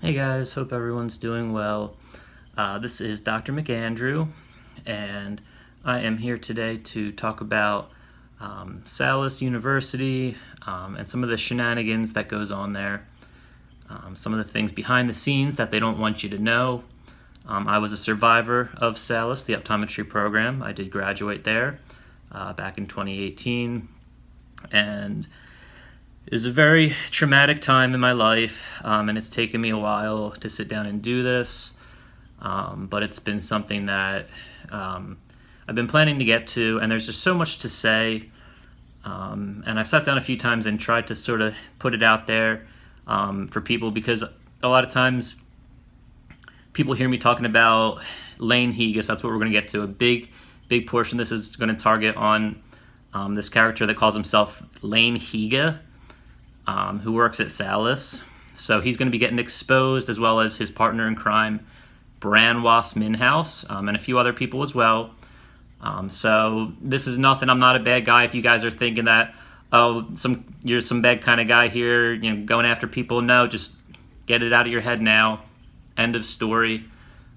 Hey guys, hope everyone's doing well. This is Dr. McAndrew, and I am here today to talk about Salus University and some of the shenanigans that goes on there, some of the things behind the scenes that they don't want you to know. I was a survivor of Salus, the optometry program. I did graduate there back in 2018, and it was a very traumatic time in my life, and it's taken me a while to sit down and do this, but it's been something that I've been planning to get to, and there's just so much to say, and I've sat down a few times and tried to sort of put it out there for people, because a lot of times people hear me talking about Laine Higa, so that's what we're going to get to. A big portion of this is going to target on this character that calls himself Laine Higa, who works at Salus. So he's going to be getting exposed, as well as his partner in crime, Minhas, and a few other people as well. So this is nothing. I'm not a bad guy. If you guys are thinking that, you're some bad kind of guy here, going after people, no, just get it out of your head now. End of story.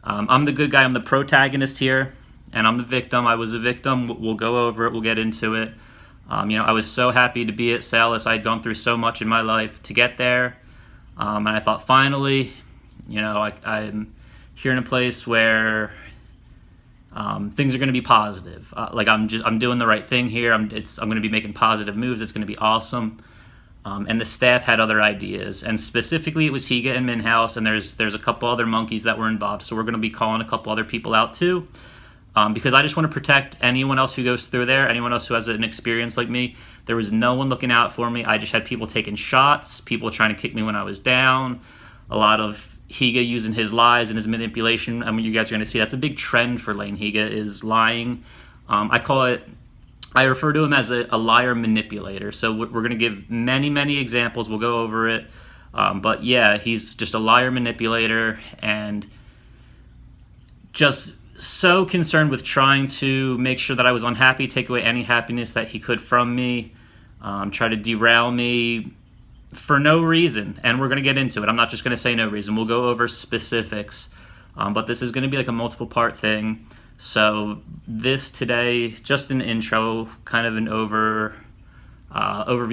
I'm the good guy. I'm the protagonist here, and I'm the victim. I was a victim. We'll go over it. We'll get into it. I was so happy to be at Salus. I had gone through so much in my life to get there, and I thought finally, I'm here in a place where things are going to be positive. I'm doing the right thing here. I'm going to be making positive moves. It's going to be awesome. And the staff had other ideas, and specifically it was Higa and Minhas, and there's a couple other monkeys that were involved. So we're going to be calling a couple other people out too. Because I just want to protect anyone else who goes through there, anyone else who has an experience like me. There was no one looking out for me. I just had people taking shots, people trying to kick me when I was down, a lot of Higa using his lies and his manipulation. I mean, you guys are going to see that's a big trend for Laine Higa, is lying. I refer to him as a liar manipulator. So we're going to give many examples. We'll go over it. But yeah, he's just a liar manipulator, and just so concerned with trying to make sure that I was unhappy, take away any happiness that he could from me, try to derail me for no reason. And we're going to get into it. I'm not just going to say no reason. We'll go over specifics. But this is going to be like a multiple part thing. So this today, just an intro, kind of an overview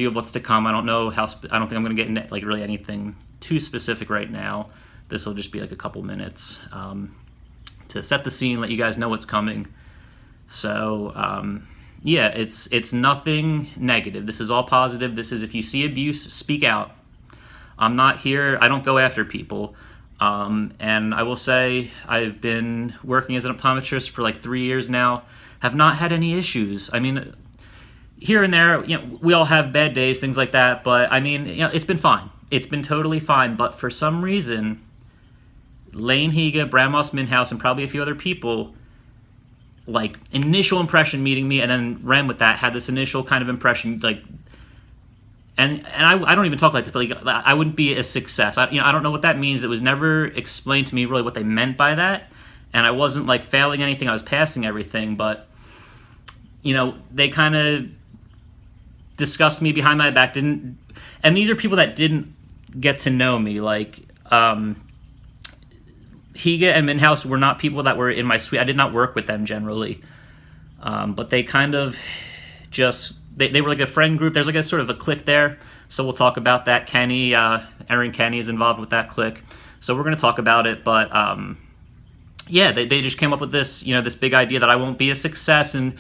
of what's to come. I don't know I don't think I'm going to get into like really anything too specific right now. This will just be like a couple minutes to set the scene, let you guys know what's coming. So it's nothing negative. This is all positive. This is, if you see abuse, speak out. I'm not here, I don't go after people. And I will say I've been working as an optometrist for like 3 years now, have not had any issues. I mean, here and there, we all have bad days, things like that, but I mean, it's been fine. It's been totally fine, but for some reason, Laine Higa, Minhas, and probably a few other people, like, initial impression meeting me, and then ran with that, had this initial kind of impression, like, and I don't even talk like this, but like, I wouldn't be a success. I don't know what that means. It was never explained to me really what they meant by that, and I wasn't like failing anything. I was passing everything, but they kind of discussed me behind my back. And these are people that didn't get to know me, like Higa and Minhas were not people that were in my suite. I did not work with them generally, but they kind of just they were like a friend group. There's like a sort of a clique there, so we'll talk about that. Kenny, Aaron Kenny is involved with that clique, so we're going to talk about it. But they just came up with this this big idea that I won't be a success, and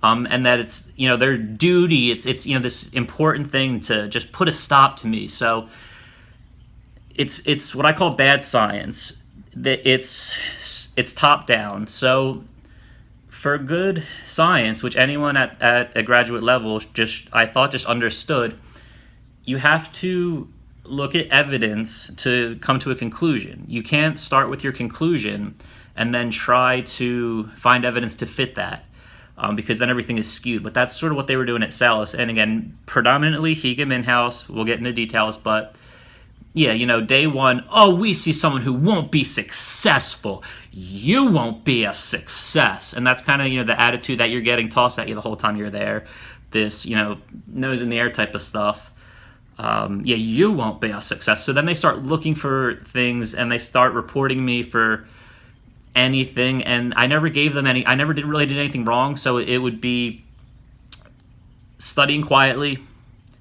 that it's their duty. It's this important thing to just put a stop to me. So it's what I call bad science. That it's top down. So for good science, which anyone at a graduate level I thought understood, you have to look at evidence to come to a conclusion. You can't start with your conclusion and then try to find evidence to fit that, because then everything is skewed. But that's sort of what they were doing at Salus. And again, predominantly Higa Minhas. We'll get into details, but yeah, day one, we see someone who won't be successful. You won't be a success. And that's kind of, the attitude that you're getting tossed at you the whole time you're there. This, nose in the air type of stuff. yeah, you won't be a success. So then they start looking for things and they start reporting me for anything, and I never gave them any. I never really did anything wrong. So it would be studying quietly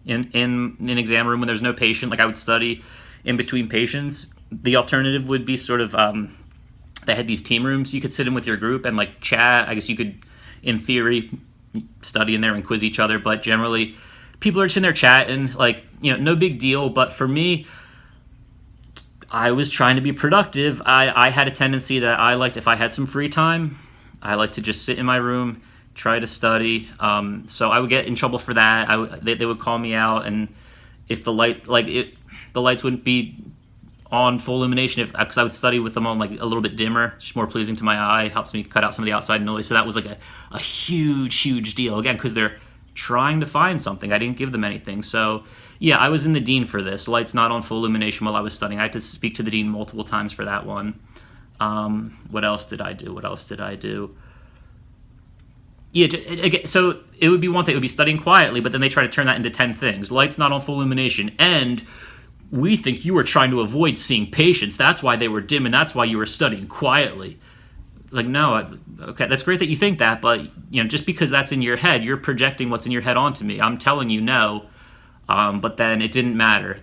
in an exam room when there's no patient. Like I would study in between patients. The alternative would be sort of they had these team rooms you could sit in with your group and like chat. I guess you could, in theory, study in there and quiz each other, but generally people are just in there chatting, like, no big deal. But for me, I was trying to be productive. I had a tendency that I liked, if I had some free time, I like to just sit in my room, try to study. So I would get in trouble for that. They would call me out, and if the lights wouldn't be on full illumination, because I would study with them on like a little bit dimmer, just more pleasing to my eye, helps me cut out some of the outside noise. So that was like a huge deal, again, because they're trying to find something. I didn't give them anything. So yeah, I was in the dean for this. Lights not on full illumination while I was studying. I had to speak to the dean multiple times for that one. What else did I do? Yeah, so it would be one thing. It would be studying quietly, but then they try to turn that into 10 things. Lights not on full illumination, and we think you were trying to avoid seeing patients. That's why they were dim, and that's why you were studying quietly. Like, no, okay, that's great that you think that, but just because that's in your head, you're projecting what's in your head onto me. I'm telling you no, but then it didn't matter.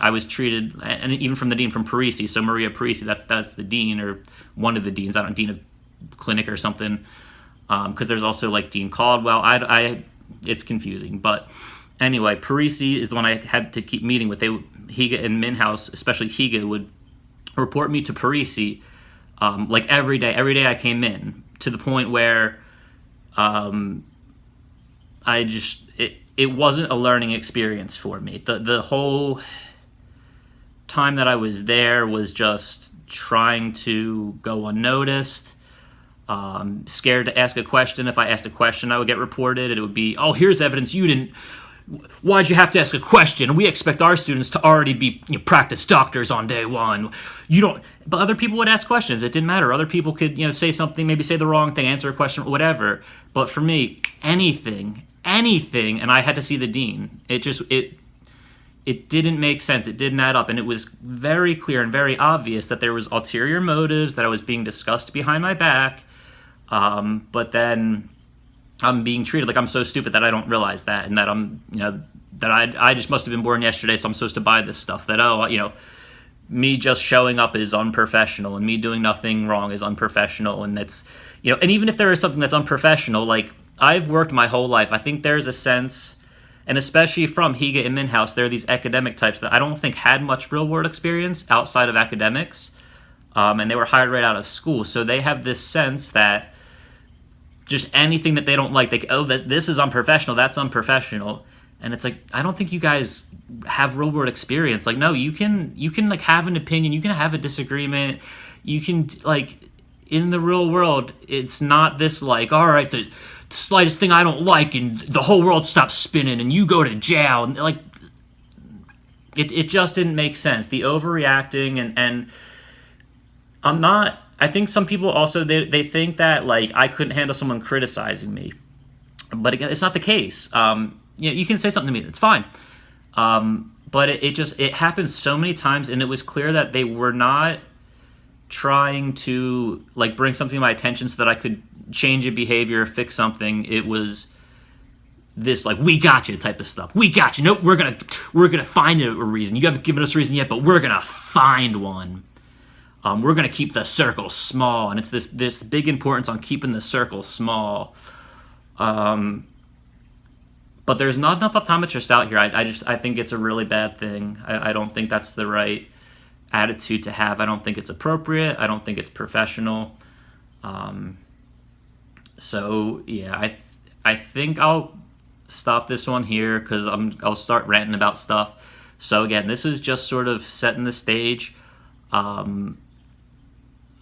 I was treated, and even from the dean from Parisi, so Maria Parisi, that's the dean, or one of the deans, I don't know, dean of clinic or something, because there's also like Dean Caldwell. It's confusing, but anyway, Parisi is the one I had to keep meeting with. Higa and Minhas, especially Higa, would report me to Parisi like every day. Every day I came in, to the point where it wasn't a learning experience for me. The whole time that I was there was just trying to go unnoticed. Scared to ask a question. If I asked a question, I would get reported. It would be, oh, here's evidence you didn't. Why'd you have to ask a question? We expect our students to already be practice doctors on day one. You don't. But other people would ask questions. It didn't matter. Other people could say something, maybe say the wrong thing, answer a question, whatever. But for me, anything, and I had to see the dean. It didn't make sense. It didn't add up, and it was very clear and very obvious that there was ulterior motives, that I was being discussed behind my back. But then I'm being treated like I'm so stupid that I don't realize that, and that that I just must have been born yesterday, so I'm supposed to buy this stuff. That me just showing up is unprofessional, and me doing nothing wrong is unprofessional, and that's and even if there is something that's unprofessional, like I've worked my whole life, I think there's a sense, and especially from Higa and Minhas, there are these academic types that I don't think had much real world experience outside of academics, and they were hired right out of school, so they have this sense that just anything that they don't like, this is unprofessional, that's unprofessional. And it's like, I don't think you guys have real world experience. Like, no, you can like have an opinion, you can have a disagreement, you can in the real world, it's not this like, all right, the slightest thing I don't like and the whole world stops spinning and you go to jail. And like, it just didn't make sense. The overreacting and I think some people also, they think that like I couldn't handle someone criticizing me, but again, it's not the case. You can say something to me, it's fine. But it happened so many times, and it was clear that they were not trying to like bring something to my attention so that I could change a behavior, fix something. It was this like, we got you type of stuff. We got you. Nope, we're gonna find a reason. You haven't given us a reason yet, but we're gonna find one. We're going to keep the circle small, and it's this big importance on keeping the circle small. But there's not enough optometrists out here. I think it's a really bad thing. I don't think that's the right attitude to have. I don't think it's appropriate. I don't think it's professional. So yeah, I think I'll stop this one here because I'll start ranting about stuff. So again, this was just sort of setting the stage.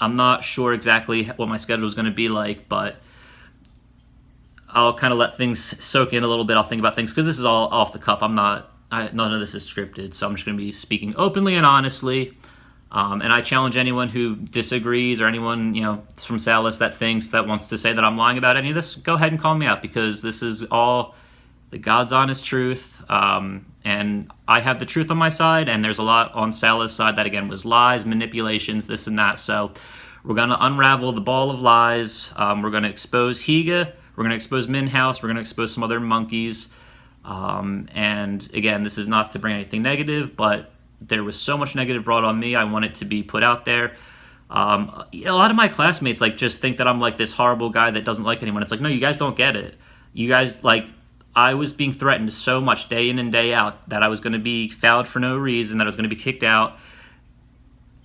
I'm not sure exactly what my schedule is going to be like, but I'll kind of let things soak in a little bit. I'll think about things because this is all off the cuff. None of this is scripted, so I'm just going to be speaking openly and honestly. And I challenge anyone who disagrees or anyone from Salus that wants to say that I'm lying about any of this. Go ahead and call me out, because this is all the God's honest truth. And and I have the truth on my side, and there's a lot on Salus' side that, again, was lies, manipulations, this and that. So we're going to unravel the ball of lies. We're going to expose Higa. We're going to expose Minhas. We're going to expose some other monkeys. And again, this is not to bring anything negative, but there was so much negative brought on me. I want it to be put out there. A lot of my classmates just think that I'm this horrible guy that doesn't like anyone. It's no, you guys don't get it. You guys I was being threatened so much day in and day out that I was going to be fouled for no reason, that I was going to be kicked out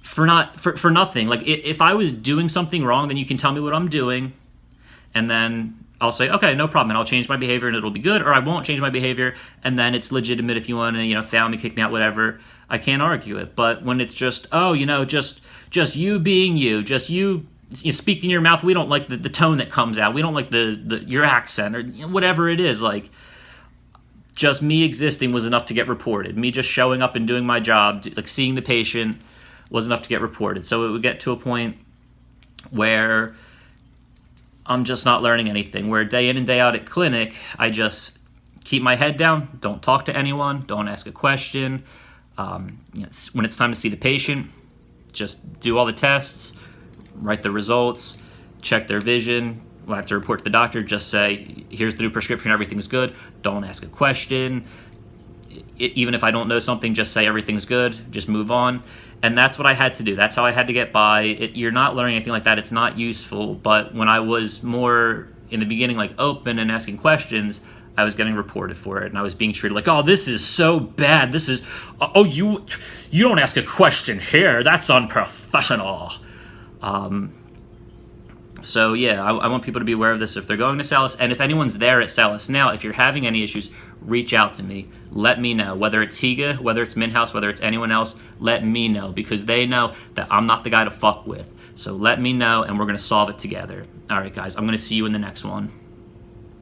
for nothing. If I was doing something wrong, then you can tell me what I'm doing, and then I'll say, okay, no problem, and I'll change my behavior and it'll be good, or I won't change my behavior, and then it's legitimate if you want to, foul me, kick me out, whatever. I can't argue it. But when it's just you being you, just you speaking your mouth, we don't like the tone that comes out, we don't like your accent, or whatever it is, just me existing was enough to get reported. Me just showing up and doing my job, seeing the patient, was enough to get reported. So it would get to a point where I'm just not learning anything, where day in and day out at clinic, I just keep my head down, don't talk to anyone, don't ask a question. When it's time to see the patient, just do all the tests, write the results, check their vision. We'll have to report to the doctor, just say, here's the new prescription, everything's good. Don't ask a question. Even if I don't know something, just say everything's good, just move on. And that's what I had to do. That's how I had to get by. You're not learning anything like that. It's not useful. But when I was more, in the beginning, open and asking questions, I was getting reported for it. And I was being treated oh, this is so bad. This is, you don't ask a question here. That's unprofessional. So yeah, I want people to be aware of this if they're going to Salus. And if anyone's there at Salus now, if you're having any issues, reach out to me. Let me know. Whether it's Higa, whether it's Minhas, whether it's anyone else, let me know. Because they know that I'm not the guy to fuck with. So let me know, and we're going to solve it together. All right, guys, I'm going to see you in the next one.